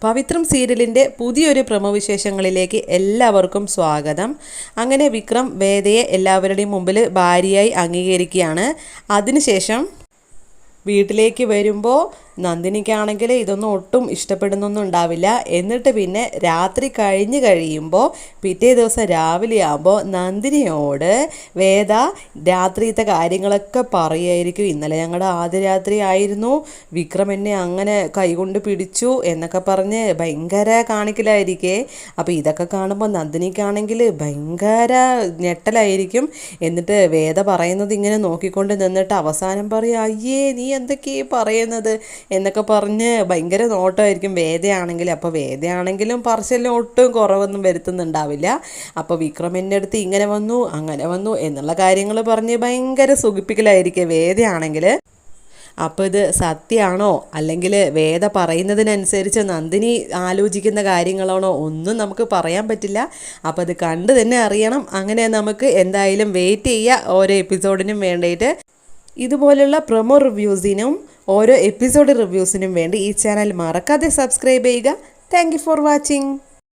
പവിത്രം സീരിയലിൻ്റെ പുതിയൊരു പ്രമോവിശേഷങ്ങളിലേക്ക് എല്ലാവർക്കും സ്വാഗതം. അങ്ങനെ വിക്രം വേദയെ എല്ലാവരുടെയും മുമ്പിൽ ഭാര്യയായി അംഗീകരിക്കുകയാണ്. അതിനുശേഷം വീട്ടിലേക്ക് വരുമ്പോൾ നന്ദിനിക്കാണെങ്കിൽ ഇതൊന്നും ഒട്ടും ഇഷ്ടപ്പെടുന്നൊന്നും ഉണ്ടാവില്ല. എന്നിട്ട് പിന്നെ രാത്രി കഴിഞ്ഞ് കഴിയുമ്പോൾ പിറ്റേ ദിവസം രാവിലെ ആകുമ്പോൾ നന്ദിനിയോട് വേദ രാത്രിയത്തെ കാര്യങ്ങളൊക്കെ പറയുമായിരിക്കും. ഇന്നലെ ഞങ്ങളുടെ ആദ്യ രാത്രി ആയിരുന്നു, വിക്രം എന്നെ അങ്ങനെ കൈകൊണ്ട് പിടിച്ചു എന്നൊക്കെ പറഞ്ഞ് ഭയങ്കര കാണിക്കലായിരിക്കേ. അപ്പോൾ ഇതൊക്കെ കാണുമ്പോൾ നന്ദിനിക്കാണെങ്കിൽ ഭയങ്കര ഞെട്ടലായിരിക്കും. എന്നിട്ട് വേദ പറയുന്നത് ഇങ്ങനെ നോക്കിക്കൊണ്ട് നിന്നിട്ട് അവസാനം പറയും, അയ്യേ നീ എന്തൊക്കെയാ പറയുന്നത് എന്നൊക്കെ പറഞ്ഞ് ഭയങ്കര നോട്ടമായിരിക്കും വേദയാണെങ്കിൽ. അപ്പോൾ വേദയാണെങ്കിലും പറച്ചിലും ഒട്ടും കുറവൊന്നും വരുത്തുന്നുണ്ടാവില്ല. അപ്പോൾ വിക്രം എൻ്റെ അടുത്ത് ഇങ്ങനെ വന്നു അങ്ങനെ വന്നു എന്നുള്ള കാര്യങ്ങൾ പറഞ്ഞ് ഭയങ്കര സുഖിപ്പിക്കലായിരിക്കും വേദയാണെങ്കിൽ. അപ്പോൾ ഇത് സത്യമാണോ അല്ലെങ്കിൽ വേദ പറയുന്നതിനനുസരിച്ച് നന്ദിനി ആലോചിക്കുന്ന കാര്യങ്ങളാണോ ഒന്നും നമുക്ക് പറയാൻ പറ്റില്ല. അപ്പോൾ അത് കണ്ട് തന്നെ അറിയണം. അങ്ങനെ നമുക്ക് എന്തായാലും വെയിറ്റ് ചെയ്യുക ഓരോ എപ്പിസോഡിനും വേണ്ടിയിട്ട്. ഇതുപോലുള്ള പ്രൊമോ റിവ്യൂസിനും ഓരോ എപ്പിസോഡ് റിവ്യൂസിനും വേണ്ടി ഈ ചാനൽ മറക്കാതെ സബ്സ്ക്രൈബ് ചെയ്യുക. Thank you for watching.